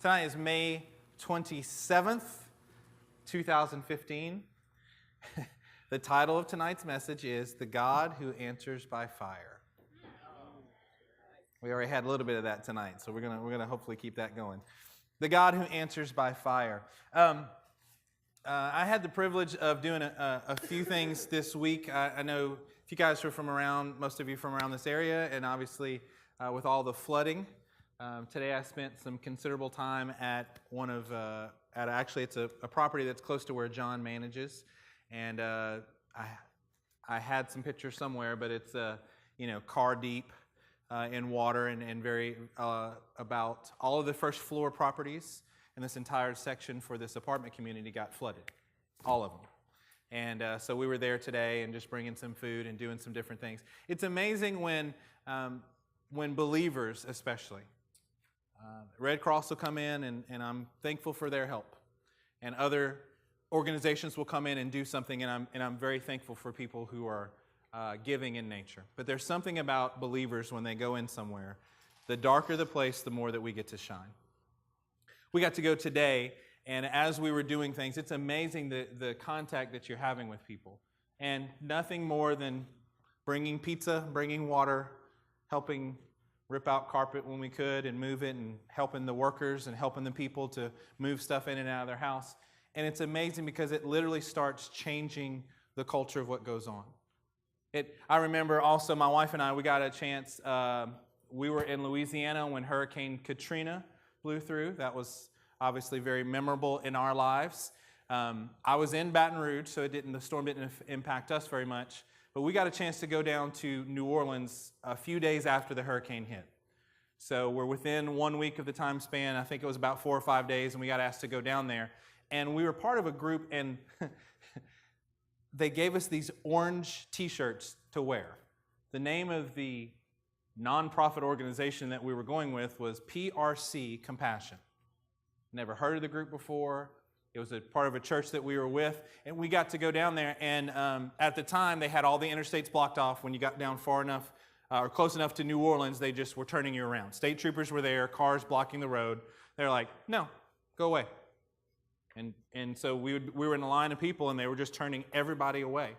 Tonight is May 27th, 2015. The title of tonight's message is The God Who Answers by Fire. We already had a little bit of that tonight, so we're gonna hopefully keep that going. The God Who Answers by Fire. I had the privilege of doing a few things this week. I know if you guys are from around, most of you from around this area, and obviously with all the flooding. Today I spent some considerable time at one of, actually it's a property that's close to where John manages, and I had some pictures somewhere, but it's car deep in water and very about all of the first floor properties in this entire section for this apartment community got flooded, all of them. And so we were there today and just bringing some food and doing some different things. It's amazing when believers especially, Red Cross will come in, and I'm thankful for their help. And other organizations will come in and do something, and I'm very thankful for people who are giving in nature. But there's something about believers when they go in somewhere. The darker the place, the more that we get to shine. We got to go today, and as we were doing things, it's amazing the contact that you're having with people. And nothing more than bringing pizza, bringing water, helping rip out carpet when we could and move it, and helping the workers and helping the people to move stuff in and out of their house. And it's amazing because it literally starts changing the culture of what goes on. I remember also my wife and I, we got a chance, we were in Louisiana when Hurricane Katrina blew through. That was obviously very memorable in our lives. I was in Baton Rouge, so the storm didn't impact us very much. But we got a chance to go down to New Orleans a few days after the hurricane hit. So we're within 1 week of the time span. I think it was about 4 or 5 days, and we got asked to go down there. And we were part of a group, and they gave us these orange T-shirts to wear. The name of the nonprofit organization that we were going with was PRC Compassion. Never heard of the group before. It was a part of a church that we were with, and we got to go down there, and at the time, they had all the interstates blocked off. When you got down far enough, or close enough to New Orleans, they just were turning you around. State troopers were there, cars blocking the road. They're like, no, go away. And so we were in a line of people, and they were just turning everybody away.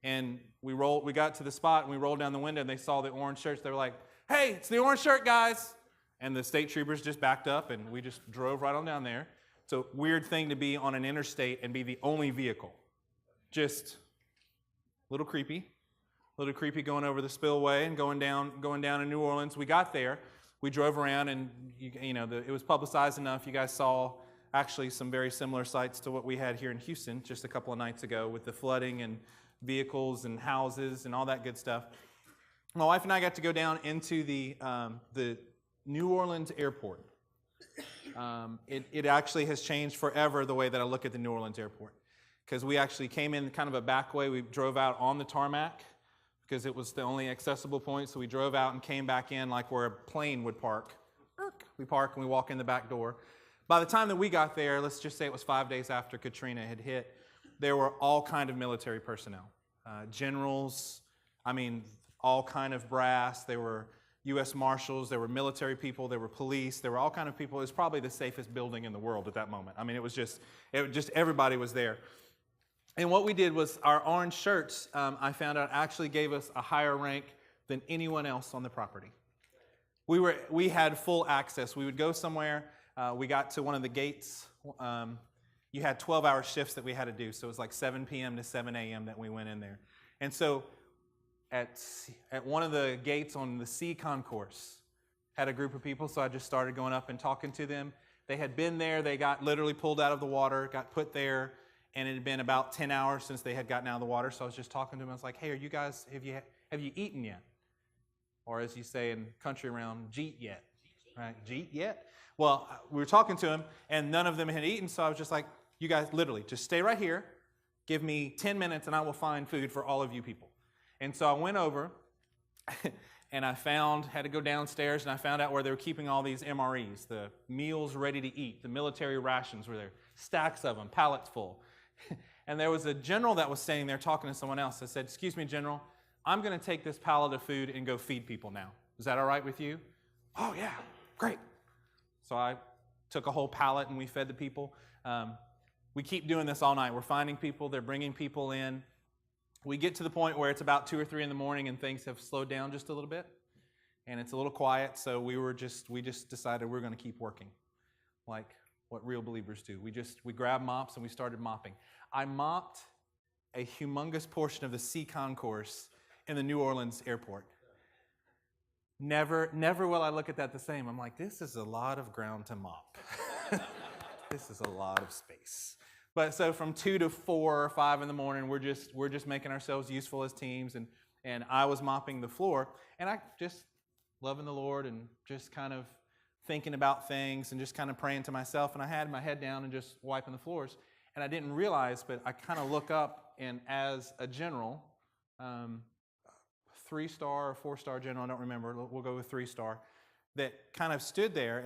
And we got to the spot, and we rolled down the window, and they saw the orange shirts. They were like, hey, it's the orange shirt, guys. And the state troopers just backed up, and we just drove right on down there. It's a weird thing to be on an interstate and be the only vehicle. Just a little creepy going over the spillway and going down in New Orleans. We got there, we drove around, and it was publicized enough. You guys saw actually some very similar sights to what we had here in Houston just a couple of nights ago with the flooding and vehicles and houses and all that good stuff. My wife and I got to go down into the New Orleans airport. It actually has changed forever the way that I look at the New Orleans airport, because we actually came in kind of a back way. We drove out on the tarmac because it was the only accessible point, so we drove out and came back in like where a plane would park. We park and we walk in the back door. By the time that we got there, let's just say it was 5 days after Katrina had hit, there were all kind of military personnel, generals, all kind of brass. There were U.S. Marshals, there were military people, there were police, there were all kind of people. It was probably the safest building in the world at that moment. It was just everybody was there. And what we did was our orange shirts, I found out, actually gave us a higher rank than anyone else on the property. We had full access. We would go somewhere. We got to one of the gates. You had 12-hour shifts that we had to do, so it was like 7 p.m. to 7 a.m. that we went in there. And so at one of the gates on the C concourse, had a group of people, so I just started going up and talking to them. They had been there, they got literally pulled out of the water, got put there, and it had been about 10 hours since they had gotten out of the water, so I was just talking to them. I was like, hey, are you guys, have you eaten yet? Or as you say in country around, jeet yet? Right, jeet yet? Well, we were talking to them, and none of them had eaten, so I was just like, you guys literally, just stay right here, give me 10 minutes, and I will find food for all of you people. And so I went over, and had to go downstairs, and I found out where they were keeping all these MREs, the meals ready to eat. The military rations were there, stacks of them, pallets full. And there was a general that was standing there talking to someone else. I said, excuse me, General, I'm going to take this pallet of food and go feed people now. Is that all right with you? Oh, yeah, great. So I took a whole pallet and we fed the people. We keep doing this all night. We're finding people. They're bringing people in. We get to the point where it's about 2 or 3 in the morning and things have slowed down just a little bit. And it's a little quiet, so we just decided we're going to keep working, like what real believers do. We grabbed mops and we started mopping. I mopped a humongous portion of the sea concourse in the New Orleans airport. Never will I look at that the same. I'm like, this is a lot of ground to mop. This is a lot of space. But so from 2 to 4 or 5 in the morning, we're just making ourselves useful as teams, and I was mopping the floor, and I just loving the Lord and just kind of thinking about things and just kind of praying to myself, and I had my head down and just wiping the floors, and I didn't realize, but I kind of look up, and as a general, 3-star or 4-star general, I don't remember, we'll go with 3-star, that kind of stood there,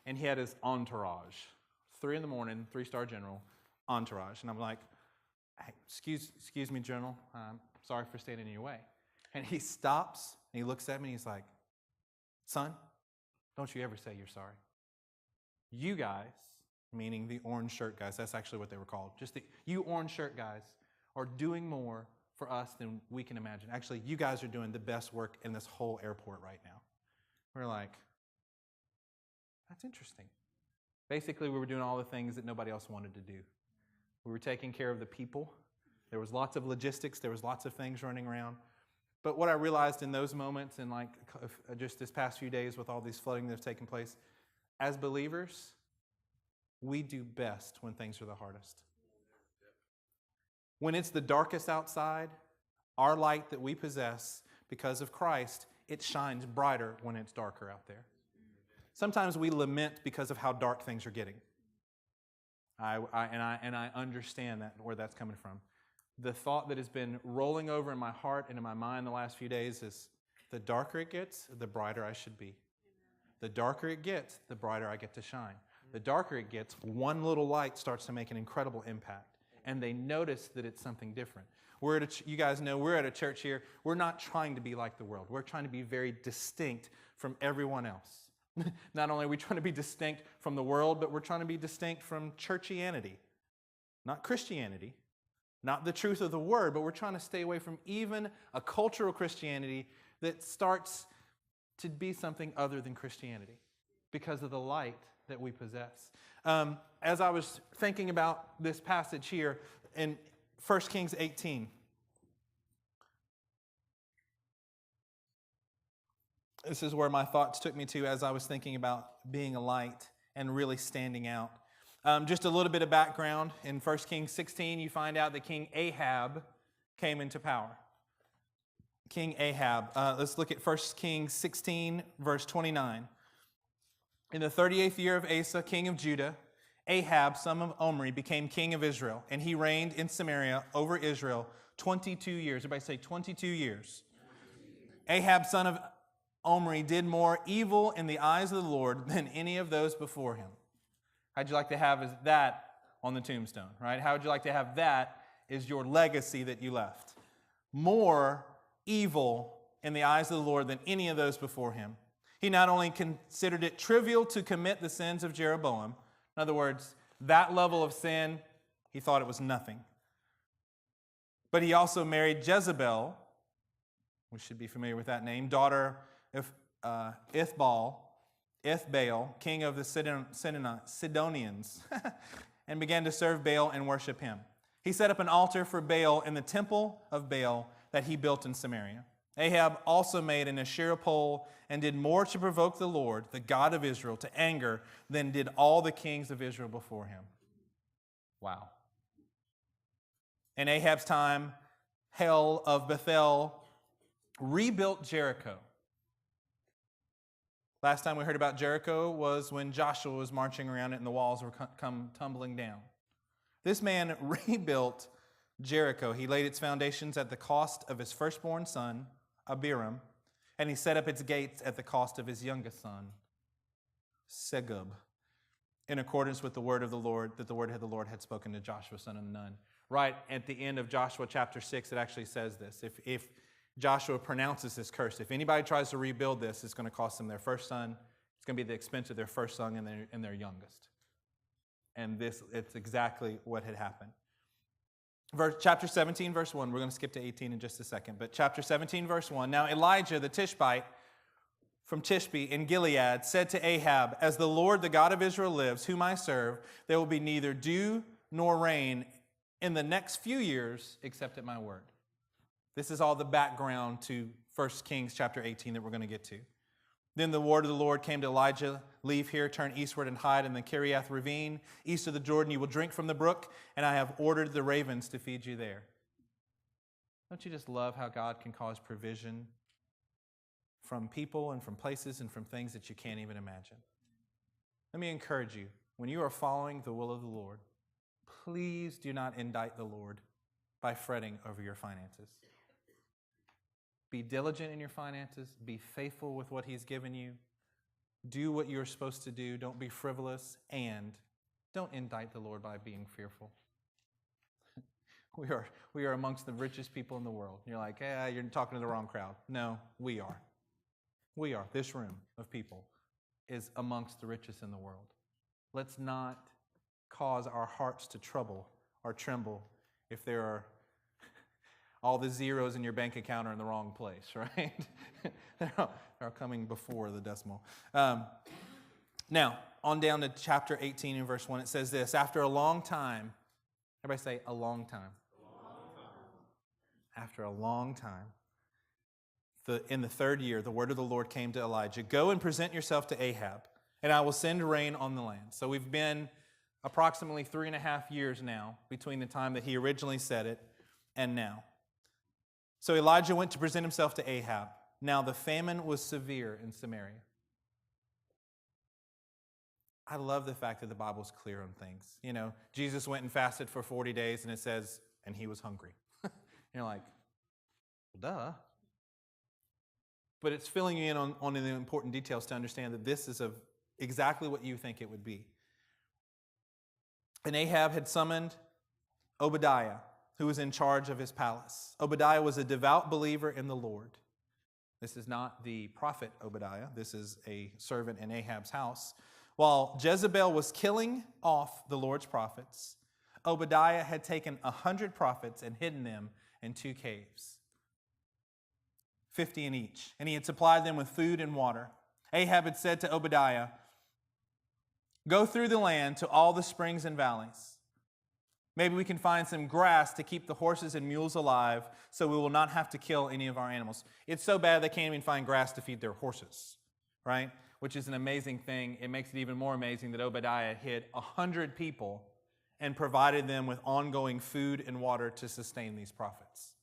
and he had his entourage. 3 in the morning, 3-star general, entourage. And I'm like, hey, excuse me, General, sorry for standing in your way. And he stops, and he looks at me, and he's like, son, don't you ever say you're sorry. You guys, meaning the orange shirt guys, that's actually what they were called, you orange shirt guys are doing more for us than we can imagine. Actually, you guys are doing the best work in this whole airport right now. We're like, that's interesting. Basically, we were doing all the things that nobody else wanted to do. We were taking care of the people. There was lots of logistics. There was lots of things running around. But what I realized in those moments and like just this past few days with all these flooding that have taken place, as believers, we do best when things are the hardest. When it's the darkest outside, our light that we possess because of Christ, it shines brighter when it's darker out there. Sometimes we lament because of how dark things are getting. I understand that where that's coming from. The thought that has been rolling over in my heart and in my mind the last few days is, the darker it gets, the brighter I should be. The darker it gets, the brighter I get to shine. The darker it gets, one little light starts to make an incredible impact. And they notice that it's something different. You guys know we're at a church here. We're not trying to be like the world. We're trying to be very distinct from everyone else. Not only are we trying to be distinct from the world, but we're trying to be distinct from churchianity. Not Christianity, not the truth of the word, but we're trying to stay away from even a cultural Christianity that starts to be something other than Christianity because of the light that we possess. As I was thinking about this passage here in 1 Kings 18, this is where my thoughts took me to as I was thinking about being a light and really standing out. Just a little bit of background. In 1 Kings 16, you find out that King Ahab came into power. King Ahab. Let's look at 1 Kings 16, verse 29. In the 38th year of Asa, king of Judah, Ahab, son of Omri, became king of Israel, and he reigned in Samaria over Israel 22 years. Everybody say 22 years. Ahab, son of Omri, did more evil in the eyes of the Lord than any of those before him. How'd you like to have that on the tombstone, right? How would you like to have that as your legacy that you left? More evil in the eyes of the Lord than any of those before him. He not only considered it trivial to commit the sins of Jeroboam, in other words, that level of sin, he thought it was nothing. But he also married Jezebel, we should be familiar with that name, daughter of Ithbaal, king of the Sidonians, and began to serve Baal and worship him. He set up an altar for Baal in the temple of Baal that he built in Samaria. Ahab also made an Asherah pole and did more to provoke the Lord, the God of Israel, to anger than did all the kings of Israel before him. Wow. In Ahab's time, Hiel of Bethel rebuilt Jericho. Last time we heard about Jericho was when Joshua was marching around it and the walls were come tumbling down. This man rebuilt Jericho. He laid its foundations at the cost of his firstborn son, Abiram, and he set up its gates at the cost of his youngest son, Segub, in accordance with the word of the Lord, that the word of the Lord had spoken to Joshua, son of Nun. Right at the end of Joshua chapter 6, it actually says this. If Joshua pronounces this curse, if anybody tries to rebuild this, it's going to cost them their first son, it's going to be at the expense of their first son and their youngest. And it's exactly what had happened. Chapter 17, verse 1. We're going to skip to 18 in just a second. But chapter 17, verse 1. Now Elijah the Tishbite from Tishbe in Gilead said to Ahab, "As the Lord, the God of Israel lives, whom I serve, there will be neither dew nor rain in the next few years except at my word." This is all the background to 1 Kings chapter 18 that we're going to get to. Then the word of the Lord came to Elijah, "Leave here, turn eastward, and hide in the Kiriath ravine. East of the Jordan you will drink from the brook, and I have ordered the ravens to feed you there." Don't you just love how God can cause provision from people and from places and from things that you can't even imagine? Let me encourage you, when you are following the will of the Lord, please do not indict the Lord by fretting over your finances. Be diligent in your finances. Be faithful with what He's given you. Do what you're supposed to do. Don't be frivolous. And don't indict the Lord by being fearful. We are amongst the richest people in the world. You're like, "Hey, you're talking to the wrong crowd." No, we are. We are. This room of people is amongst the richest in the world. Let's not cause our hearts to trouble or tremble if there are all the zeros in your bank account are in the wrong place, right? They're coming before the decimal. Now, on down to chapter 18 and verse 1, it says this: "After a long time," everybody say, "a long time." After a long time, in the third year, the word of the Lord came to Elijah, "Go and present yourself to Ahab, and I will send rain on the land." So we've been approximately 3.5 years now between the time that he originally said it and now. So Elijah went to present himself to Ahab. Now the famine was severe in Samaria. I love the fact that the Bible's clear on things. You know, Jesus went and fasted for 40 days, and it says, and he was hungry. You're like, duh. But it's filling you in on the important details to understand that this is exactly what you think it would be. And Ahab had summoned Obadiah, who was in charge of his palace. Obadiah was a devout believer in the Lord. This is not the prophet Obadiah. This is a servant in Ahab's house. While Jezebel was killing off the Lord's prophets, Obadiah had taken 100 prophets and hidden them in 2 caves, 50 in each, and he had supplied them with food and water. Ahab had said to Obadiah, "Go through the land to all the springs and valleys. Maybe we can find some grass to keep the horses and mules alive so we will not have to kill any of our animals." It's so bad they can't even find grass to feed their horses, right? Which is an amazing thing. It makes it even more amazing that Obadiah hid 100 people and provided them with ongoing food and water to sustain these prophets,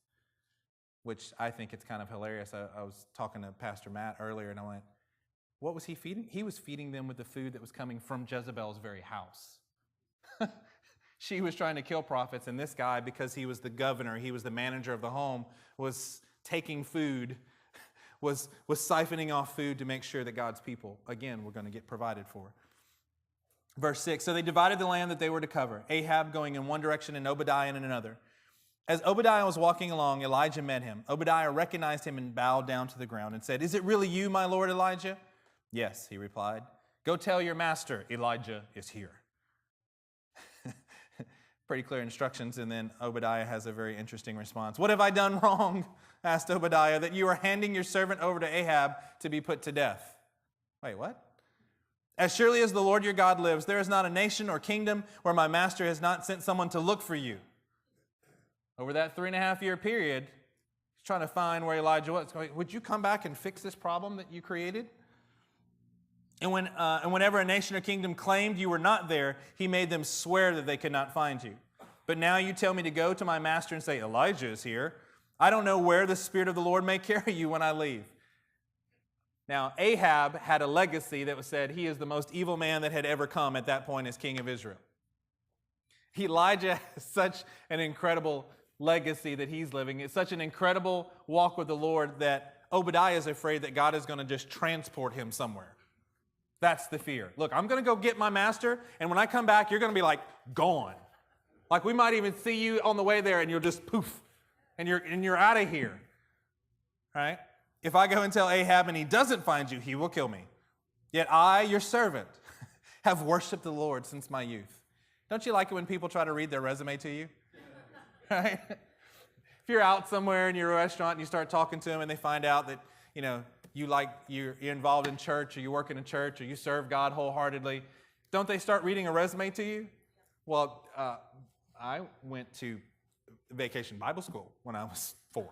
which I think it's kind of hilarious. I was talking to Pastor Matt earlier, and I went, what was he feeding? He was feeding them with the food that was coming from Jezebel's very house. She was trying to kill prophets, and this guy, because he was the governor, he was the manager of the home, was taking food, was siphoning off food to make sure that God's people, again, were going to get provided for. Verse 6, "So they divided the land that they were to cover, Ahab going in one direction and Obadiah in another. As Obadiah was walking along, Elijah met him. Obadiah recognized him and bowed down to the ground and said, 'Is it really you, my lord Elijah?' 'Yes,' he replied. 'Go tell your master, Elijah is here.'" Pretty clear instructions, and then Obadiah has a very interesting response. "What have I done wrong?" asked Obadiah, "that you are handing your servant over to Ahab to be put to death?" Wait, what? "As surely as the Lord your God lives, there is not a nation or kingdom where my master has not sent someone to look for you." Over that 3.5-year period, he's trying to find where Elijah was. Would you come back and fix this problem that you created? And whenever a nation or kingdom claimed you were not there, he made them swear that they could not find you. But now you tell me to go to my master and say, 'Elijah is here.' I don't know where the Spirit of the Lord may carry you when I leave." Now, Ahab had a legacy that was said he is the most evil man that had ever come at that point as king of Israel. Elijah has such an incredible legacy that he's living. It's such an incredible walk with the Lord that Obadiah is afraid that God is going to just transport him somewhere. That's the fear. Look, I'm going to go get my master, and when I come back, you're going to be like gone. Like we might even see you on the way there, and you'll just poof, and you're out of here. Right? If I go and tell Ahab and he doesn't find you, he will kill me. Yet I, your servant, have worshiped the Lord since my youth. Don't you like it when people try to read their resume to you? Right? If you're out somewhere in your restaurant and you start talking to them and they find out that, you're involved in church, or you work in a church, or you serve God wholeheartedly, don't they start reading a resume to you? Well, I went to vacation Bible school when I was 4.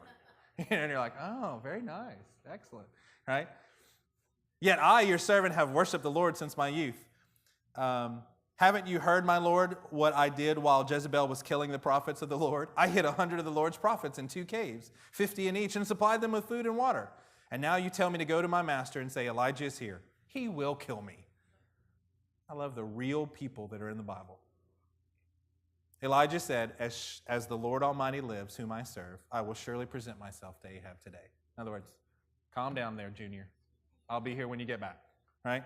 And you're like, oh, very nice. Excellent. Right? Yet I, your servant, have worshiped the Lord since my youth. Haven't you heard, my Lord, what I did while Jezebel was killing the prophets of the Lord? I hid 100 of the Lord's prophets in 2 caves, 50 in each, and supplied them with food and water. And now you tell me to go to my master and say, Elijah is here. He will kill me. I love the real people that are in the Bible. Elijah said, as the Lord Almighty lives, whom I serve, I will surely present myself to Ahab today. In other words, calm down there, Junior. I'll be here when you get back, right?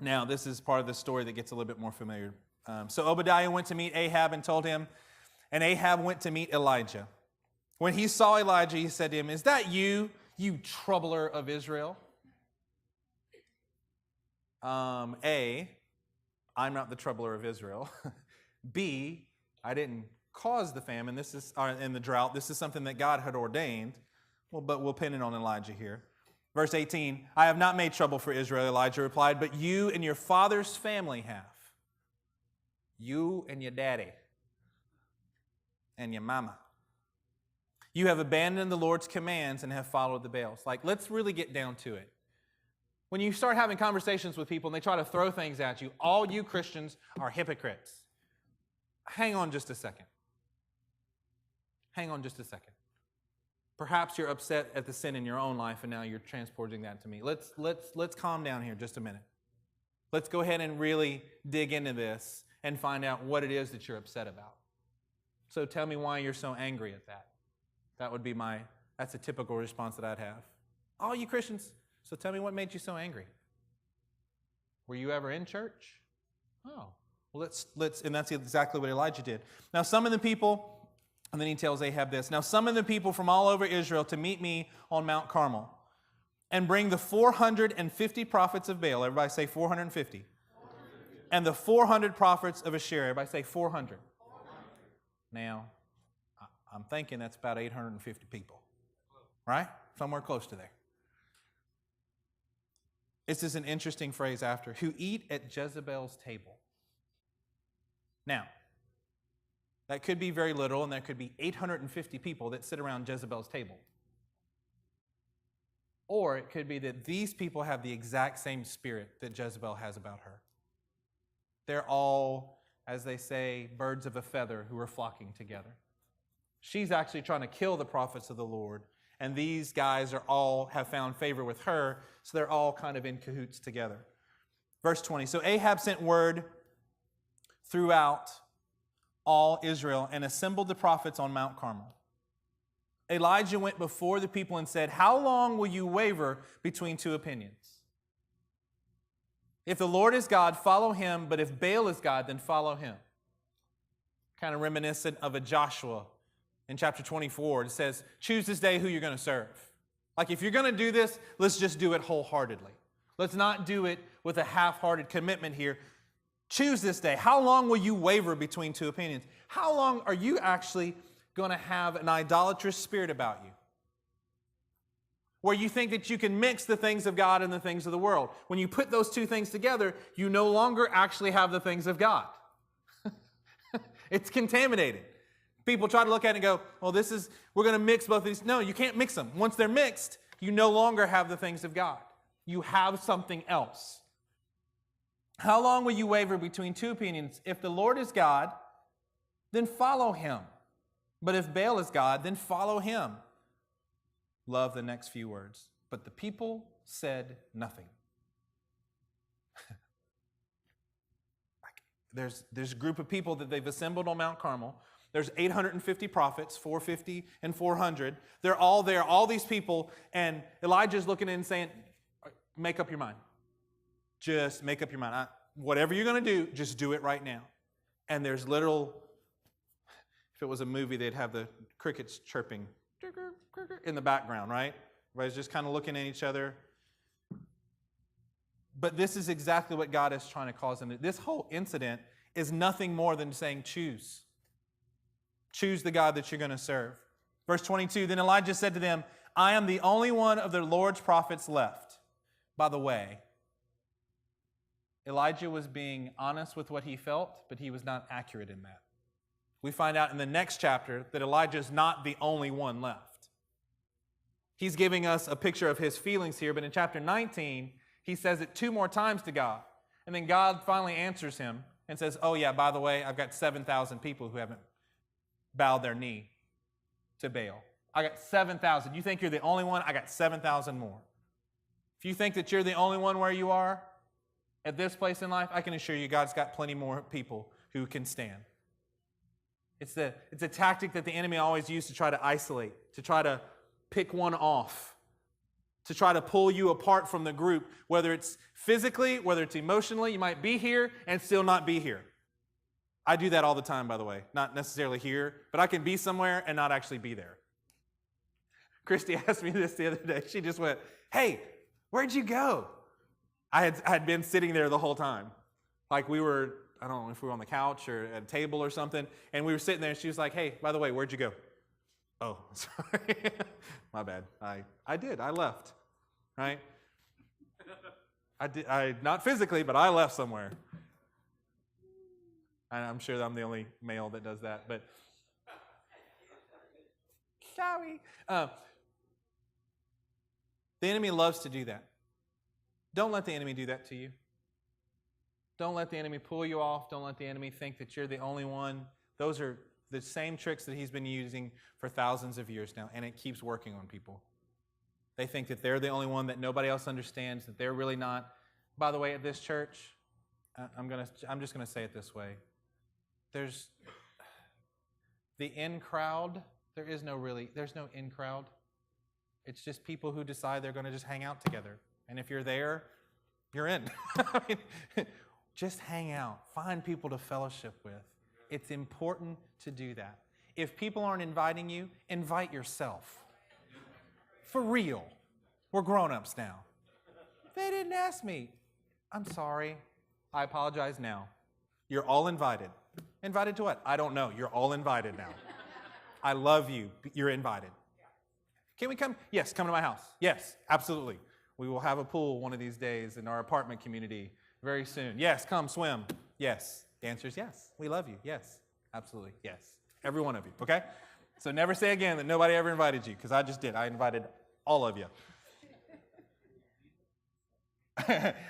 Now, this is part of the story that gets a little bit more familiar. So Obadiah went to meet Ahab and told him, and Ahab went to meet Elijah. When he saw Elijah, he said to him, is that you troubler of Israel? A, I'm not the troubler of Israel. B, I didn't cause the famine. This is in the drought. This is something that God had ordained. Well, but we'll pin it on Elijah here. Verse 18, I have not made trouble for Israel, Elijah replied, but you and your father's family have. You and your daddy and your mama. You have abandoned the Lord's commands and have followed the Baals. Like, let's really get down to it. When you start having conversations with people and they try to throw things at you, all you Christians are hypocrites. Hang on just a second. Hang on just a second. Perhaps you're upset at the sin in your own life and now you're transporting that to me. Let's calm down here just a minute. Let's go ahead and really dig into this and find out what it is that you're upset about. So tell me why you're so angry at that. That's a typical response that I'd have. All you Christians, so tell me what made you so angry. Were you ever in church? Oh, well, and that's exactly what Elijah did. Now, some of the people, and then he tells Ahab this, now some of the people from all over Israel to meet me on Mount Carmel and bring the 450 prophets of Baal. Everybody say 450. 450. And the 400 prophets of Asherah. Everybody say 400. 400. Now, I'm thinking that's about 850 people. Right? Somewhere close to there. This is an interesting phrase after, who eat at Jezebel's table. Now, that could be very little, and there could be 850 people that sit around Jezebel's table. Or it could be that these people have the exact same spirit that Jezebel has about her. They're all, as they say, birds of a feather who are flocking together. She's actually trying to kill the prophets of the Lord, and these guys have found favor with her, so they're all kind of in cahoots together. Verse 20, so Ahab sent word throughout all Israel and assembled the prophets on Mount Carmel. Elijah went before the people and said, how long will you waver between 2 opinions? If the Lord is God, follow him, but if Baal is God, then follow him. Kind of reminiscent of a Joshua in chapter 24. It says, choose this day who you're going to serve. Like, if you're going to do this, let's just do it wholeheartedly. Let's not do it with a half-hearted commitment here. Choose this day. How long will you waver between 2 opinions? How long are you actually going to have an idolatrous spirit about you? Where you think that you can mix the things of God and the things of the world. When you put those 2 things together, you no longer actually have the things of God. It's contaminated. People try to look at it and go, well, we're going to mix both of these. No, you can't mix them. Once they're mixed, you no longer have the things of God. You have something else. How long will you waver between 2 opinions? If the Lord is God, then follow him. But if Baal is God, then follow him. Love the next few words. But the people said nothing. There's a group of people that they've assembled on Mount Carmel. There's 850 prophets, 450 and 400. They're all there, all these people, and Elijah's looking in and saying, make up your mind. Just make up your mind. Whatever you're going to do, just do it right now. And there's little, if it was a movie, they'd have the crickets chirping in the background, right? Everybody's just kind of looking at each other. But this is exactly what God is trying to cause them to do. This whole incident is nothing more than saying, choose. Choose the God that you're going to serve. Verse 22, then Elijah said to them, I am the only one of the Lord's prophets left. By the way, Elijah was being honest with what he felt, but he was not accurate in that. We find out in the next chapter that Elijah is not the only one left. He's giving us a picture of his feelings here, but in chapter 19, he says it 2 more times to God. And then God finally answers him and says, oh yeah, by the way, I've got 7,000 people who haven't bowed their knee to Baal. I got 7,000. You think you're the only one? I got 7,000 more. If you think that you're the only one where you are at this place in life, I can assure you God's got plenty more people who can stand. It's a tactic that the enemy always used to try to isolate, to try to pick one off, to try to pull you apart from the group, whether it's physically, whether it's emotionally. You might be here and still not be here. I do that all the time, by the way. Not necessarily here, but I can be somewhere and not actually be there. Christy asked me this the other day. She just went, hey, where'd you go? I had been sitting there the whole time. Like we were, I don't know if we were on the couch or at a table or something, and we were sitting there and she was like, hey, by the way, where'd you go? Oh, sorry. My bad. I did. I left. Right? Not physically, but I left somewhere. And I'm sure that I'm the only male that does that, but sorry. The enemy loves to do that. Don't let the enemy do that to you. Don't let the enemy pull you off. Don't let the enemy think that you're the only one. Those are the same tricks that he's been using for thousands of years now, and it keeps working on people. They think that they're the only one, that nobody else understands, that they're really not. By the way, at this church, I'm just going to say it this way. There's the in crowd. There's no in crowd. It's just people who decide they're going to just hang out together. And if you're there, you're in. I mean, just hang out. Find people to fellowship with. It's important to do that. If people aren't inviting you, invite yourself. For real. We're grown-ups now. They didn't ask me. I'm sorry. I apologize now. You're all invited. Invited to what? I don't know. You're all invited now. I love you. You're invited. Can we come? Yes, come to my house. Yes, absolutely. We will have a pool one of these days in our apartment community very soon. Yes, come swim. Yes. The answer is yes. We love you. Yes, absolutely. Yes. Every one of you, okay? So never say again that nobody ever invited you, because I just did. I invited all of you.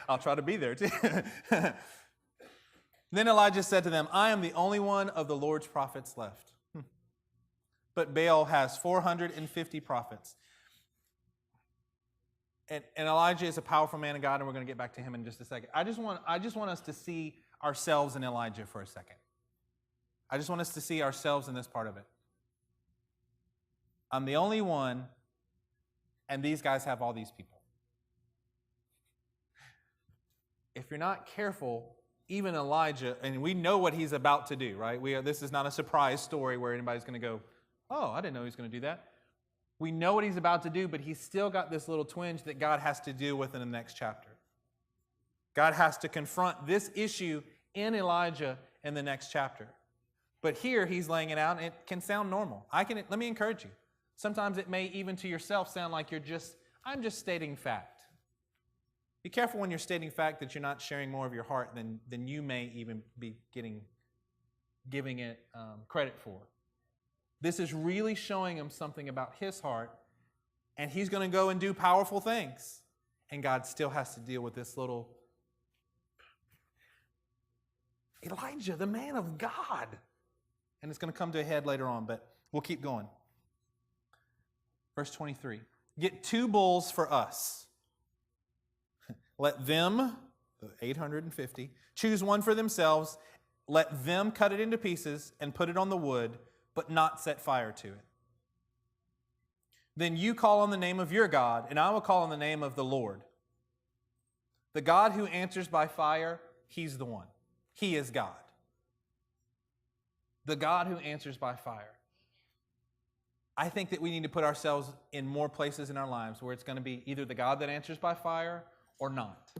I'll try to be there too. Then Elijah said to them, I am the only one of the Lord's prophets left. But Baal has 450 prophets. And Elijah is a powerful man of God, and we're going to get back to him in just a second. I just want us to see ourselves in Elijah for a second. I just want us to see ourselves in this part of it. I'm the only one, and these guys have all these people. If you're not careful, even Elijah, and we know what he's about to do, right? This is not a surprise story where anybody's going to go, oh, I didn't know he was going to do that. We know what he's about to do, but he's still got this little twinge that God has to deal with in the next chapter. God has to confront this issue in Elijah in the next chapter. But here he's laying it out, and it can sound normal. Let me encourage you. Sometimes it may even to yourself sound like I'm just stating fact. Be careful when you're stating fact that you're not sharing more of your heart than you may even be giving it credit for. This is really showing him something about his heart, and he's going to go and do powerful things. And God still has to deal with this little Elijah, the man of God. And it's going to come to a head later on, but we'll keep going. Verse 23. Get 2 bulls for us. Let them, the 850, choose one for themselves. Let them cut it into pieces and put it on the wood, but not set fire to it. Then you call on the name of your God, and I will call on the name of the Lord. The God who answers by fire, he's the one. He is God. The God who answers by fire. I think that we need to put ourselves in more places in our lives where it's going to be either the God that answers by fire or not.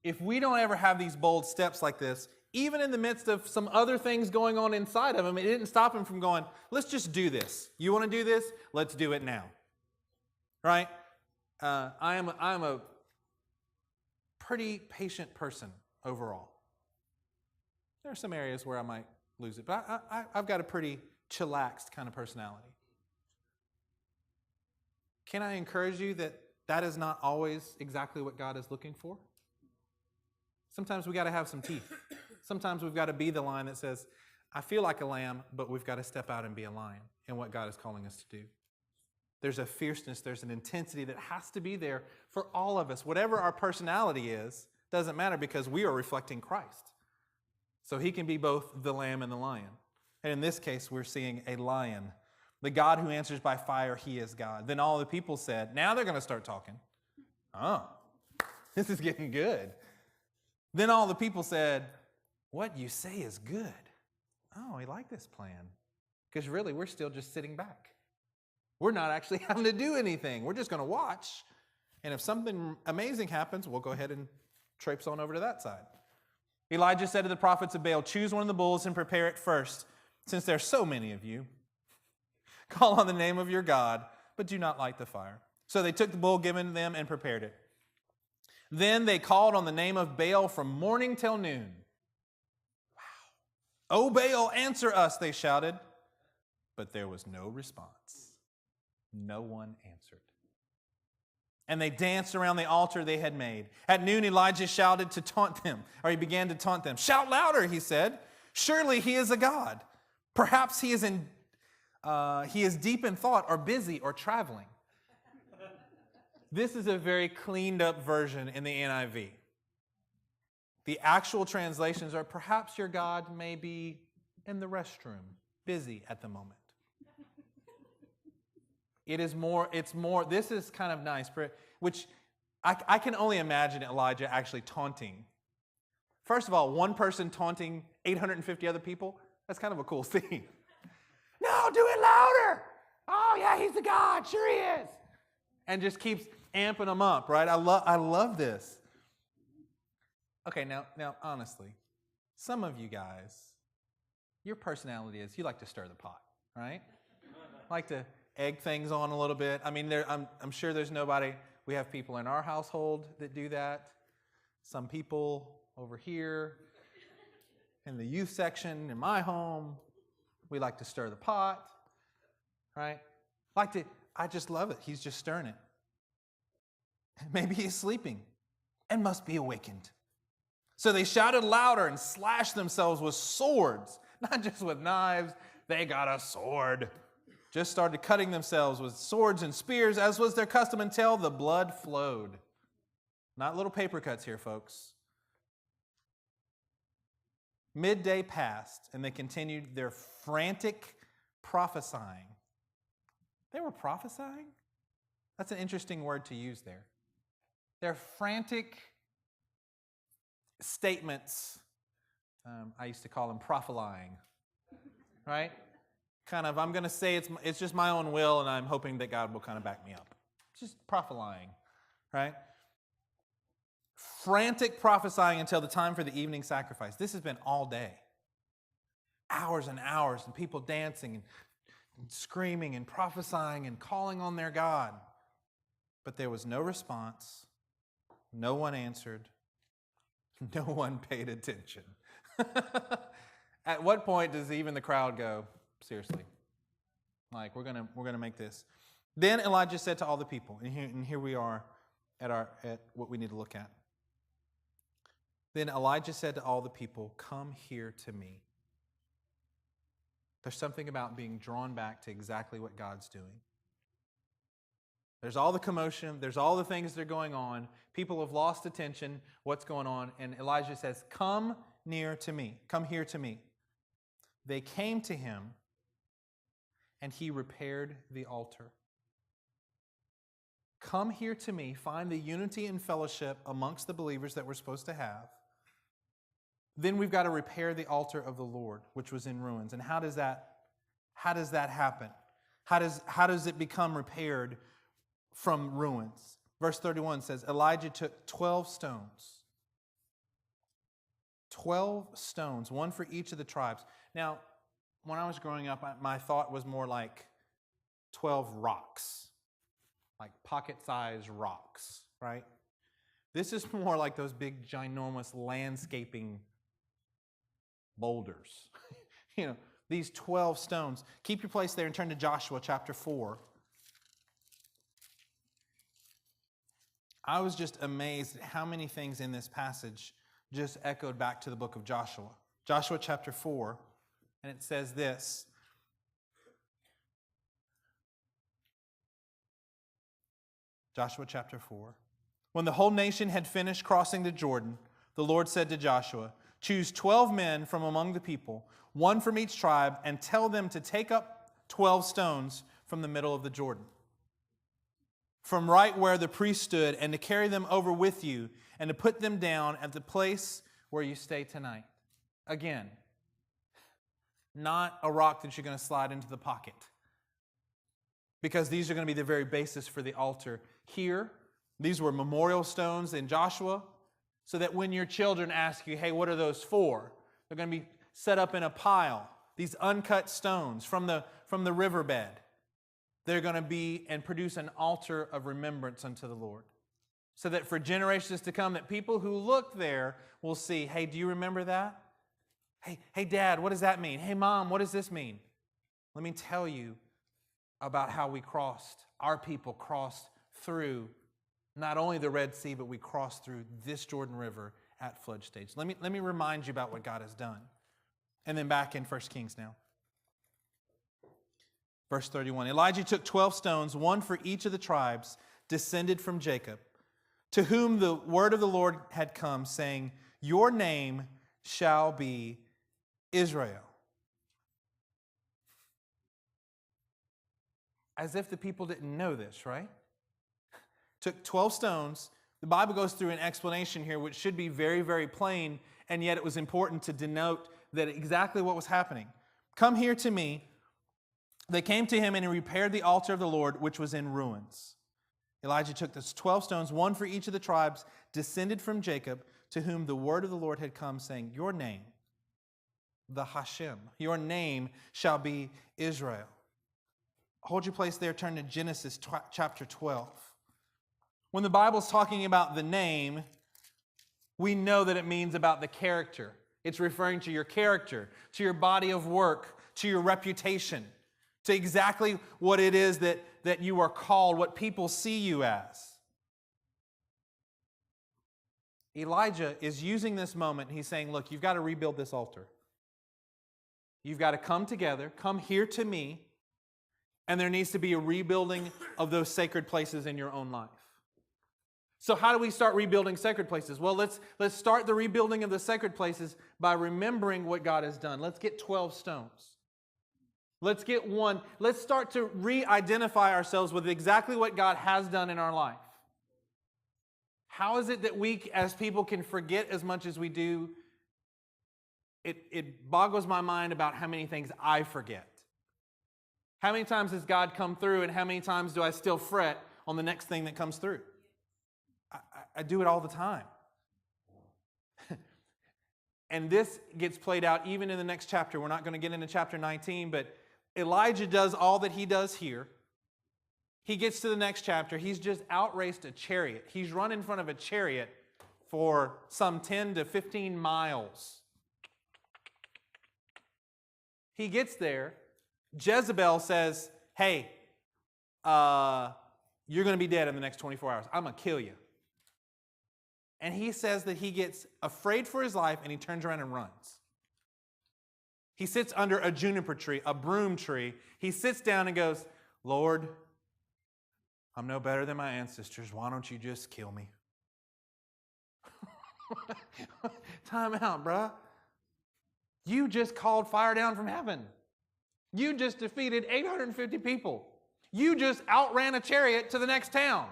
if we don't ever have these bold steps like this, even in the midst of some other things going on inside of him, it didn't stop him from going, let's just do this. You want to do this? Let's do it now. Right? I am a pretty patient person overall. There are some areas where I might lose it, but I've got a pretty chillaxed kind of personality. Can I encourage you that that is not always exactly what God is looking for? Sometimes we got to have some teeth. Sometimes we've got to be the lion that says, I feel like a lamb, but we've got to step out and be a lion in what God is calling us to do. There's a fierceness, there's an intensity that has to be there for all of us. Whatever our personality is, doesn't matter because we are reflecting Christ. So he can be both the lamb and the lion. And in this case, we're seeing a lion. The God who answers by fire, he is God. Then all the people said, now they're going to start talking. Oh, this is getting good. Then all the people said, what you say is good. Oh, we like this plan. Because really, we're still just sitting back. We're not actually having to do anything. We're just going to watch. And if something amazing happens, we'll go ahead and traipse on over to that side. Elijah said to the prophets of Baal, choose one of the bulls and prepare it first, since there are so many of you. Call on the name of your God, but do not light the fire. So they took the bull given them and prepared it. Then they called on the name of Baal from morning till noon. Wow. O Baal, answer us, they shouted. But there was no response. No one answered. And they danced around the altar they had made. At noon, Elijah shouted to taunt them, or he began to taunt them. Shout louder, he said. Surely he is a god. Perhaps he is deep in thought, or busy, or traveling. This is a very cleaned up version in the NIV. The actual translations are, perhaps your God may be in the restroom, busy at the moment. It's more, this is kind of nice, which I can only imagine Elijah actually taunting. First of all, one person taunting 850 other people, that's kind of a cool scene. No, do it louder. Oh yeah, he's the God, sure he is. And just keeps amping them up, right? I love this. Okay, now honestly, some of you guys, your personality is you like to stir the pot, right? Like to egg things on a little bit. I mean, I'm sure there's nobody. We have people in our household that do that. Some people over here in the youth section in my home, we like to stir the pot, right? I just love it. He's just stirring it. Maybe he's sleeping and must be awakened. So they shouted louder and slashed themselves with swords, not just with knives. They got a sword. Just started cutting themselves with swords and spears, as was their custom, until the blood flowed. Not little paper cuts here, folks. Midday passed, and they continued their frantic prophesying. They were prophesying? That's an interesting word to use there. Their frantic statements, I used to call them prophesying, right? Kind of, I'm going to say it's just my own will, and I'm hoping that God will kind of back me up. Just prophesying, right? Frantic prophesying until the time for the evening sacrifice. This has been all day. Hours and hours, and people dancing and screaming and prophesying and calling on their God. But there was no response. No one answered. No one paid attention. At what point does even the crowd go, seriously, like we're gonna make this? Then Elijah said to all the people, and here we are at what we need to look at. Then Elijah said to all the people, come here to me. There's something about being drawn back to exactly what God's doing. There's all the commotion. There's all the things that are going on. People have lost attention. What's going on? And Elijah says, come near to me. Come here to me. They came to him, and he repaired the altar. Come here to me. Find the unity and fellowship amongst the believers that we're supposed to have. Then we've got to repair the altar of the Lord, which was in ruins. And how does that happen? How does it become repaired from ruins? Verse 31 says, Elijah took 12 stones 12 stones, one for each of the tribes. Now, when I was growing up, my thought was more like 12 rocks, like pocket-sized rocks, right? This is more like those big, ginormous landscaping boulders. These 12 stones. Keep your place there and turn to Joshua chapter 4. I was just amazed at how many things in this passage just echoed back to the book of Joshua. Joshua chapter 4, and it says this. Joshua chapter 4. When the whole nation had finished crossing the Jordan, the Lord said to Joshua, "Choose 12 men from among the people, one from each tribe, and tell them to take up 12 stones from the middle of the Jordan, from right where the priest stood, and to carry them over with you, and to put them down at the place where you stay tonight." Again, not a rock that you're going to slide into the pocket, because these are going to be the very basis for the altar. Here, these were memorial stones in Joshua, so that when your children ask you, hey, what are those for? They're going to be set up in a pile, these uncut stones from the riverbed. They're going to be and produce an altar of remembrance unto the Lord, so that for generations to come, that people who look there will see, hey, do you remember that? Hey, Dad, what does that mean? Hey, Mom, what does this mean? Let me tell you about how our people crossed through not only the Red Sea, but we crossed through this Jordan River at flood stage. Let me remind you about what God has done. And then back in 1 Kings now. Verse 31. Elijah took 12 stones, one for each of the tribes, descended from Jacob, to whom the word of the Lord had come, saying, "Your name shall be Israel." As if the people didn't know this, right? Took 12 stones. The Bible goes through an explanation here which should be very, very plain, and yet it was important to denote that exactly what was happening. "Come here to me." They came to him and he repaired the altar of the Lord, which was in ruins. Elijah took those 12 stones, one for each of the tribes, descended from Jacob, to whom the word of the Lord had come, saying, "Your name, the Hashem, your name shall be Israel." Hold your place there. Turn to Genesis chapter 12. When the Bible's talking about the name, we know that it means about the character. It's referring to your character, to your body of work, to your reputation, to exactly what it is that you are called, what people see you as. Elijah is using this moment. He's saying, look, you've got to rebuild this altar. You've got to come together, come here to me, and there needs to be a rebuilding of those sacred places in your own life. So how do we start rebuilding sacred places? Well, let's start the rebuilding of the sacred places by remembering what God has done. Let's get 12 stones. Let's get one. Let's start to re-identify ourselves with exactly what God has done in our life. How is it that we as people can forget as much as we do? It boggles my mind about how many things I forget. How many times has God come through, and how many times do I still fret on the next thing that comes through? I do it all the time. And this gets played out even in the next chapter. We're not going to get into chapter 19, but Elijah does all that he does here. He gets to the next chapter. He's just outraced a chariot. He's run in front of a chariot for some 10 to 15 miles. He gets there. Jezebel says, hey, you're going to be dead in the next 24 hours. I'm going to kill you. And he says that he gets afraid for his life and he turns around and runs. He sits under a juniper tree, a broom tree. He sits down and goes, Lord, I'm no better than my ancestors. Why don't you just kill me? Time out, bruh. You just called fire down from heaven. You just defeated 850 people. You just outran a chariot to the next town.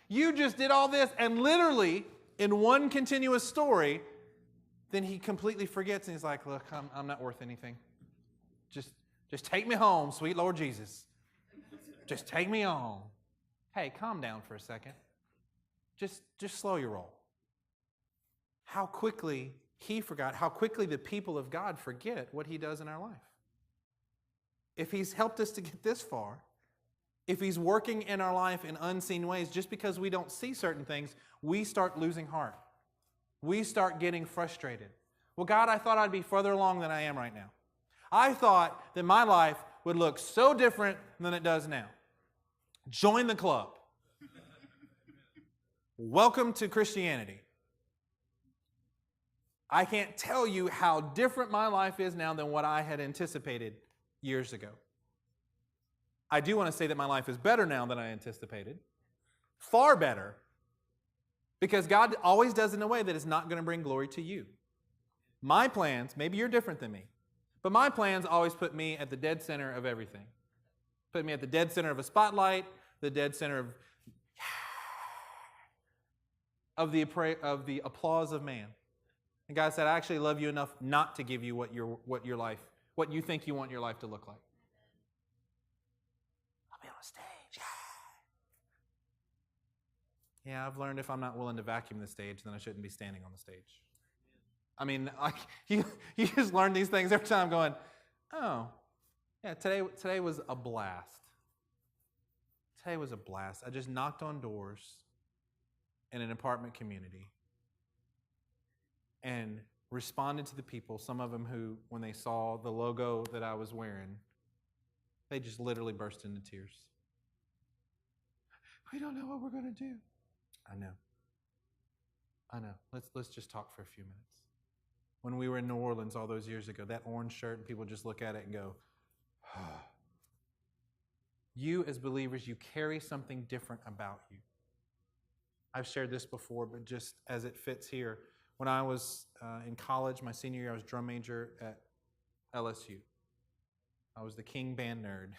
You just did all this, and literally, in one continuous story, then he completely forgets, and he's like, look, I'm not worth anything. Just take me home, sweet Lord Jesus. Just take me home. Hey, calm down for a second. Just slow your roll. How quickly he forgot how quickly the people of God forget what he does in our life. If he's helped us to get this far, if he's working in our life in unseen ways, just because we don't see certain things, we start losing heart. We start getting frustrated. Well, God, I thought I'd be further along than I am right now. I thought that my life would look so different than it does now. Join the club. Welcome to Christianity. I can't tell you how different my life is now than what I had anticipated years ago. I do want to say that my life is better now than I anticipated. Far better. Because God always does it in a way that is not going to bring glory to you. My plans, maybe you're different than me, but my plans always put me at the dead center of everything. Put me at the dead center of a spotlight, the dead center of the applause of man. And God said, I actually love you enough not to give you what you think you want your life to look like. I'll be on a stage. Yeah, I've learned if I'm not willing to vacuum the stage, then I shouldn't be standing on the stage. I mean, you just learn these things every time going, oh, yeah, today was a blast. Today was a blast. I just knocked on doors in an apartment community and responded to the people, some of them who, when they saw the logo that I was wearing, they just literally burst into tears. We don't know what we're going to do. I know. Let's just talk for a few minutes. When we were in New Orleans all those years ago, that orange shirt, and people just look at it and go, oh. You as believers, you carry something different about you. I've shared this before, but just as it fits here, when I was in college, my senior year, I was drum major at LSU. I was the king band nerd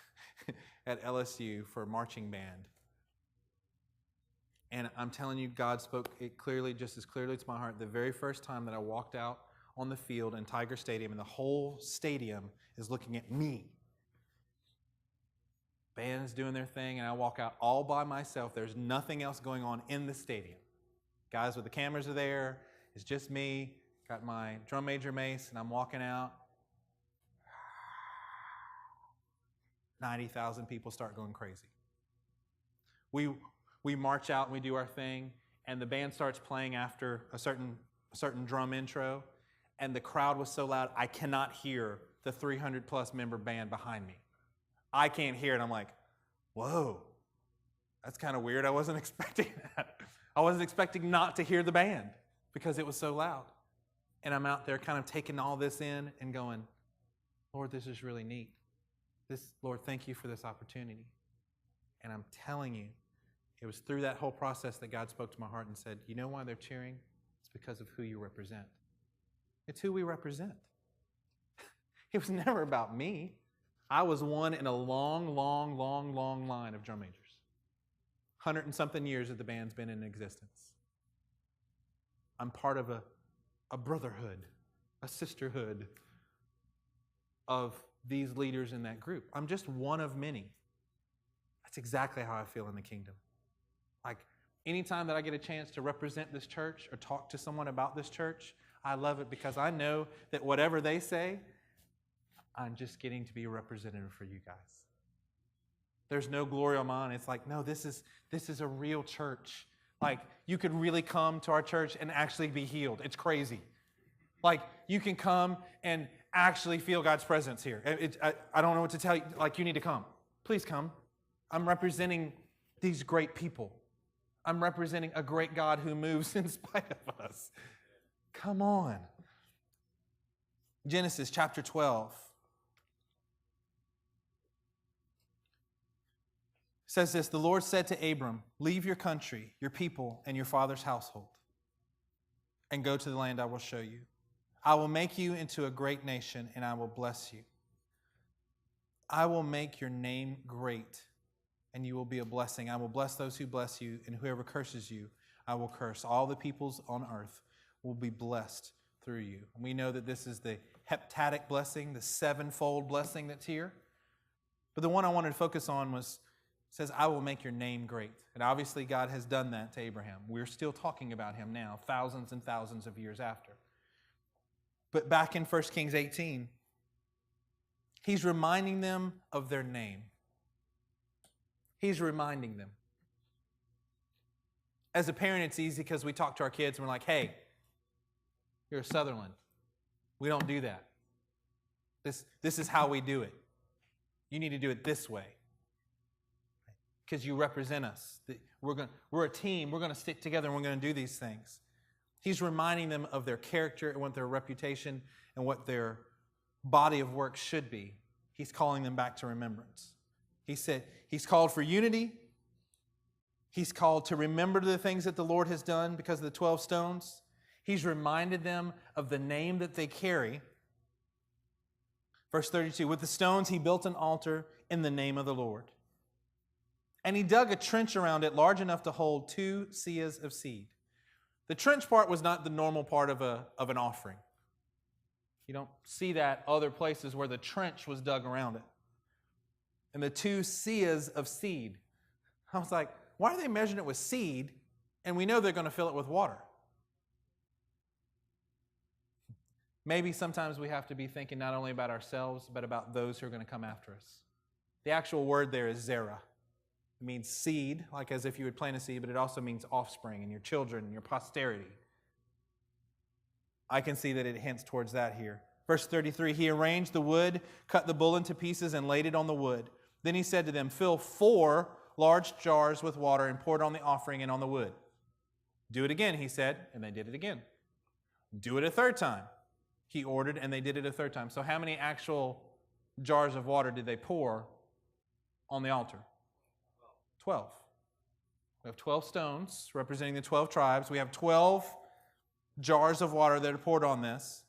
at LSU for marching band. And I'm telling you, God spoke it clearly, just as clearly to my heart, the very first time that I walked out on the field in Tiger Stadium, and the whole stadium is looking at me. Band's doing their thing, and I walk out all by myself. There's nothing else going on in the stadium. Guys with the cameras are there. It's just me. Got my drum major mace, and I'm walking out. 90,000 people start going crazy. We march out and we do our thing, and the band starts playing after a certain drum intro, and the crowd was so loud I cannot hear the 300-plus member band behind me. I can't hear it. I'm like, whoa, that's kind of weird. I wasn't expecting that. I wasn't expecting not to hear the band because it was so loud. And I'm out there kind of taking all this in and going, Lord, this is really neat. Lord, thank you for this opportunity. And I'm telling you, it was through that whole process that God spoke to my heart and said, you know why they're cheering? It's because of who you represent. It's who we represent. It was never about me. I was one in a long line of drum majors. 100 and something years that the band's been in existence. I'm part of a brotherhood, a sisterhood of these leaders in that group. I'm just one of many. That's exactly how I feel in the kingdom. Like, anytime that I get a chance to represent this church or talk to someone about this church, I love it because I know that whatever they say, I'm just getting to be a representative for you guys. There's no glory on mine. It's like, no, this is a real church. Like, you could really come to our church and actually be healed. It's crazy. Like, you can come and actually feel God's presence here. I don't know what to tell you. Like, you need to come. Please come. I'm representing these great people. I'm representing a great God who moves in spite of us. Come on. Genesis chapter 12 says this, the Lord said to Abram, leave your country, your people, and your father's household, and go to the land I will show you. I will make you into a great nation, and I will bless you. I will make your name great, and you will be a blessing. I will bless those who bless you, and whoever curses you, I will curse. All the peoples on earth will be blessed through you. And we know that this is the heptadic blessing, the sevenfold blessing that's here. But the one I wanted to focus on says, I will make your name great. And obviously God has done that to Abraham. We're still talking about him now, thousands and thousands of years after. But back in 1 Kings 18, he's reminding them of their name. He's reminding them. As a parent, it's easy because we talk to our kids and we're like, hey, you're a Sutherland. We don't do that. This is how we do it. You need to do it this way. Because you represent us. We're a team. We're going to stick together and we're going to do these things. He's reminding them of their character and what their reputation and what their body of work should be. He's calling them back to remembrance. He said he's called for unity. He's called to remember the things that the Lord has done because of the 12 stones. He's reminded them of the name that they carry. Verse 32, with the stones he built an altar in the name of the Lord. And he dug a trench around it large enough to hold 2 seahs of seed. The trench part was not the normal part of an offering. You don't see that other places where the trench was dug around it. And the 2 seahs of seed. I was like, why are they measuring it with seed and we know they're going to fill it with water? Maybe sometimes we have to be thinking not only about ourselves, but about those who are going to come after us. The actual word there is zerah. It means seed, like as if you would plant a seed, but it also means offspring and your children and your posterity. I can see that it hints towards that here. Verse 33, he arranged the wood, cut the bull into pieces, and laid it on the wood. Then he said to them, fill 4 large jars with water and pour it on the offering and on the wood. Do it again, he said, and they did it again. Do it a third time, he ordered, and they did it a third time. So how many actual jars of water did they pour on the altar? 12. We have 12 stones representing the 12 tribes. We have 12 jars of water that are poured on this.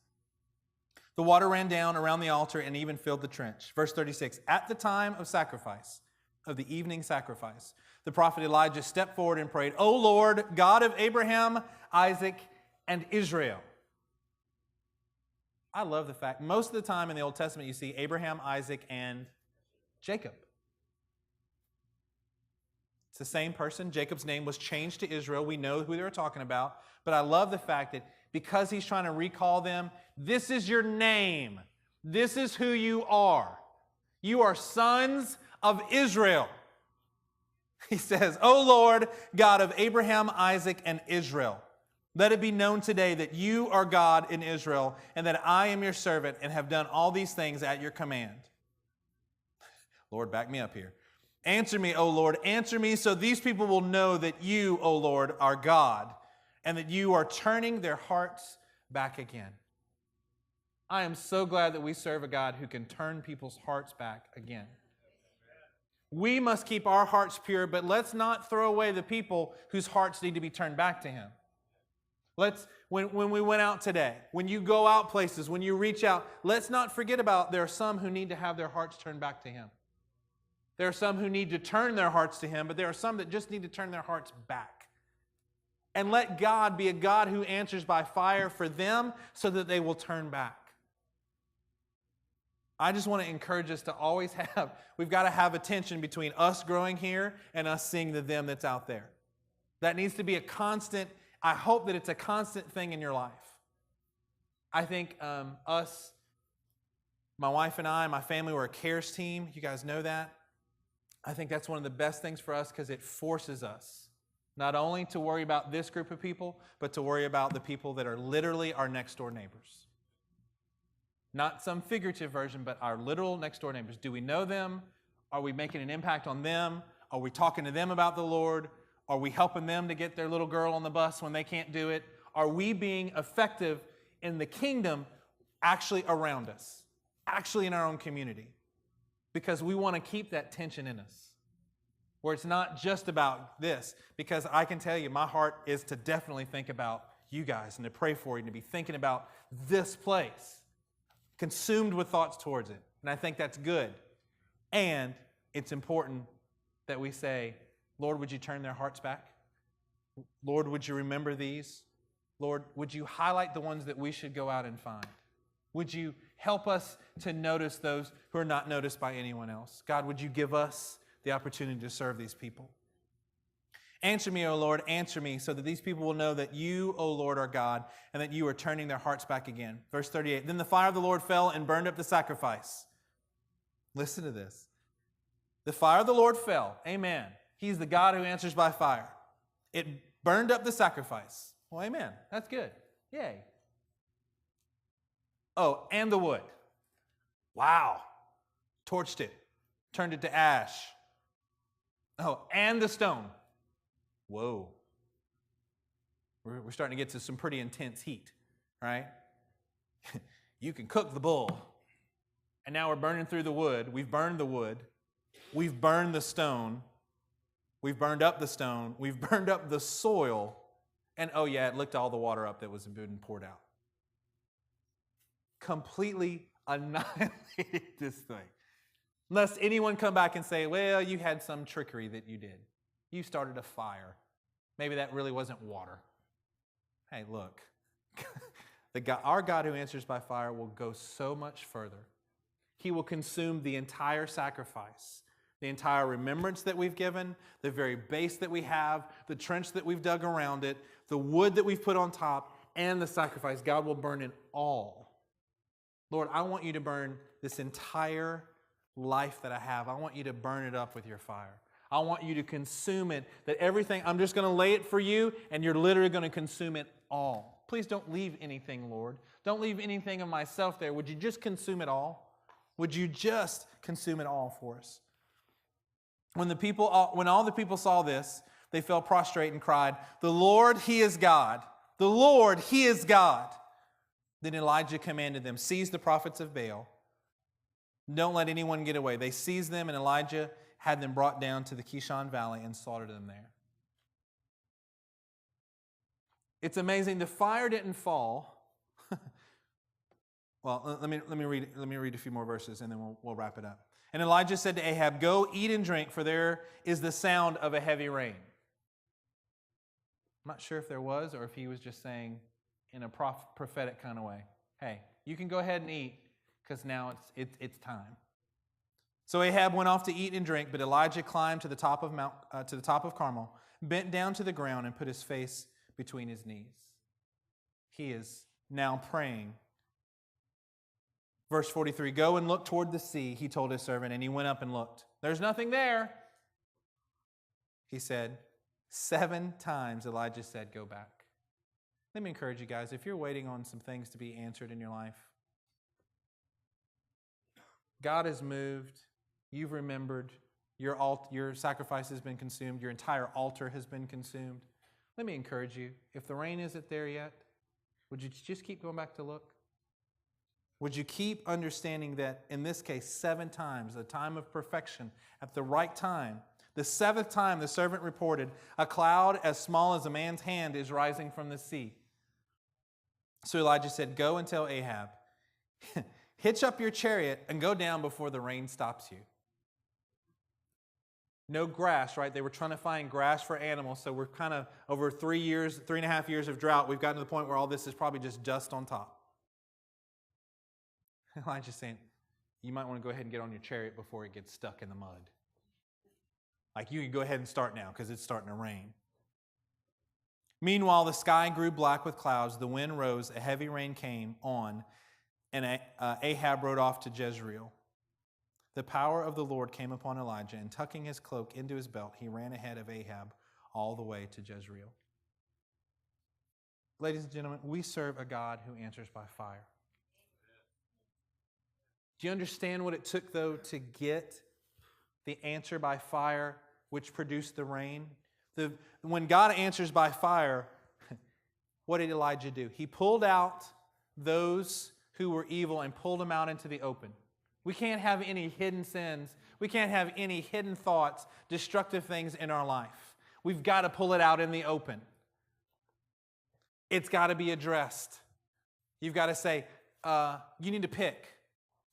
The water ran down around the altar and even filled the trench. Verse 36, at the time of sacrifice, of the evening sacrifice, the prophet Elijah stepped forward and prayed, O Lord, God of Abraham, Isaac, and Israel. I love the fact, most of the time in the Old Testament you see Abraham, Isaac, and Jacob. It's the same person. Jacob's name was changed to Israel. We know who they were talking about. But I love the fact that because he's trying to recall them, this is your name. This is who you are. You are sons of Israel. He says, O Lord, God of Abraham, Isaac, and Israel, let it be known today that you are God in Israel and that I am your servant and have done all these things at your command. Lord, back me up here. Answer me, O Lord, answer me so these people will know that you, O Lord, are God and that you are turning their hearts back again. I am so glad that we serve a God who can turn people's hearts back again. We must keep our hearts pure, but let's not throw away the people whose hearts need to be turned back to Him. When we went out today, when you go out places, when you reach out, let's not forget about there are some who need to have their hearts turned back to Him. There are some who need to turn their hearts to Him, but there are some that just need to turn their hearts back. And let God be a God who answers by fire for them so that they will turn back. I just want to encourage us to always we've got to have a tension between us growing here and us seeing the them that's out there. That needs to be a constant, I hope that it's a constant thing in your life. I think us, my wife and I, my family, we're a cares team. You guys know that. I think that's one of the best things for us because it forces us not only to worry about this group of people, but to worry about the people that are literally our next door neighbors. Not some figurative version, but our literal next door neighbors. Do we know them? Are we making an impact on them? Are we talking to them about the Lord? Are we helping them to get their little girl on the bus when they can't do it? Are we being effective in the kingdom actually around us, actually in our own community? Because we want to keep that tension in us, where it's not just about this. Because I can tell you, my heart is to definitely think about you guys and to pray for you and to be thinking about this place, consumed with thoughts towards it. And I think that's good. And it's important that we say, Lord, would you turn their hearts back? Lord, would you remember these? Lord, would you highlight the ones that we should go out and find? Would you help us to notice those who are not noticed by anyone else? God, would you give us the opportunity to serve these people? Answer me, O Lord, answer me, so that these people will know that you, O Lord, are God, and that you are turning their hearts back again. Verse 38, then the fire of the Lord fell and burned up the sacrifice. Listen to this. The fire of the Lord fell. Amen. He's the God who answers by fire. It burned up the sacrifice. Well, amen. That's good. Yay. Oh, and the wood. Wow. Torched it. Turned it to ash. Oh, and the stone. Whoa. We're starting to get to some pretty intense heat, right? You can cook the bull. And now we're burning through the wood. We've burned the wood. We've burned the stone. We've burned up the stone. We've burned up the soil. And oh yeah, it licked all the water up that was being poured out. Completely annihilated this thing. Unless anyone come back and say, well, you had some trickery that you did. You started a fire. Maybe that really wasn't water. Hey, look. Our God who answers by fire will go so much further. He will consume the entire sacrifice, the entire remembrance that we've given, the very base that we have, the trench that we've dug around it, the wood that we've put on top, and the sacrifice. God will burn it all. Lord, I want you to burn this entire life that I have. I want you to burn it up with your fire. I want you to consume it, that everything, I'm just going to lay it for you, and you're literally going to consume it all. Please don't leave anything, Lord. Don't leave anything of myself there. Would you just consume it all? Would you just consume it all for us? When all the people saw this, they fell prostrate and cried, the Lord, He is God. The Lord, He is God. Then Elijah commanded them, seize the prophets of Baal. Don't let anyone get away. They seized them, and Elijah had them brought down to the Kishon Valley and slaughtered them there. It's amazing. The fire didn't fall. Well, let me read a few more verses, and then we'll wrap it up. And Elijah said to Ahab, go eat and drink, for there is the sound of a heavy rain. I'm not sure if there was, or if he was just saying in a prophetic kind of way, hey, you can go ahead and eat, because now it's time. So Ahab went off to eat and drink, but Elijah climbed to the top of Carmel, bent down to the ground, and put his face between his knees. He is now praying. Verse 43, go and look toward the sea, he told his servant, and he went up and looked. There's nothing there. He said, 7 times Elijah said, go back. Let me encourage you guys, if you're waiting on some things to be answered in your life, God has moved, you've remembered, your sacrifice has been consumed, your entire altar has been consumed. Let me encourage you, if the rain isn't there yet, would you just keep going back to look? Would you keep understanding that, in this case, 7 times, the time of perfection, at the right time, the 7th time the servant reported, a cloud as small as a man's hand is rising from the sea. So Elijah said, go and tell Ahab, hitch up your chariot and go down before the rain stops you. No grass, right? They were trying to find grass for animals, so we're kind of, over 3.5 years of drought, we've gotten to the point where all this is probably just dust on top. Elijah's saying, you might want to go ahead and get on your chariot before it gets stuck in the mud. Like, you can go ahead and start now because it's starting to rain. Meanwhile, the sky grew black with clouds, the wind rose, a heavy rain came on, and Ahab rode off to Jezreel. The power of the Lord came upon Elijah, and tucking his cloak into his belt, he ran ahead of Ahab all the way to Jezreel. Ladies and gentlemen, we serve a God who answers by fire. Do you understand what it took, though, to get the answer by fire, which produced the rain? When God answers by fire, what did Elijah do? He pulled out those who were evil and pulled them out into the open. We can't have any hidden sins. We can't have any hidden thoughts, destructive things in our life. We've got to pull it out in the open. It's got to be addressed. You've got to say, you need to pick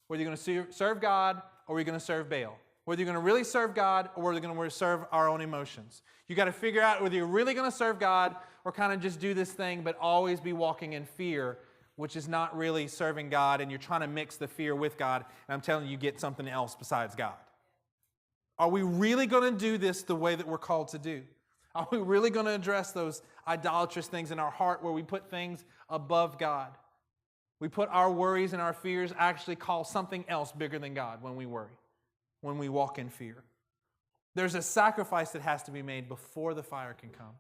whether you're going to serve God or you're going to serve Baal. Whether you're going to really serve God or whether you're going to serve our own emotions. You've got to figure out whether you're really going to serve God or kind of just do this thing but always be walking in fear, which is not really serving God, and you're trying to mix the fear with God, and I'm telling you, you get something else besides God. Are we really going to do this the way that we're called to do? Are we really going to address those idolatrous things in our heart where we put things above God? We put our worries and our fears, actually call something else bigger than God when we worry, when we walk in fear. There's a sacrifice that has to be made before the fire can come.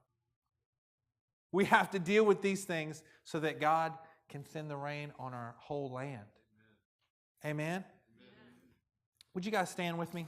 We have to deal with these things so that God can send the rain on our whole land. Amen? Amen. Would you guys stand with me?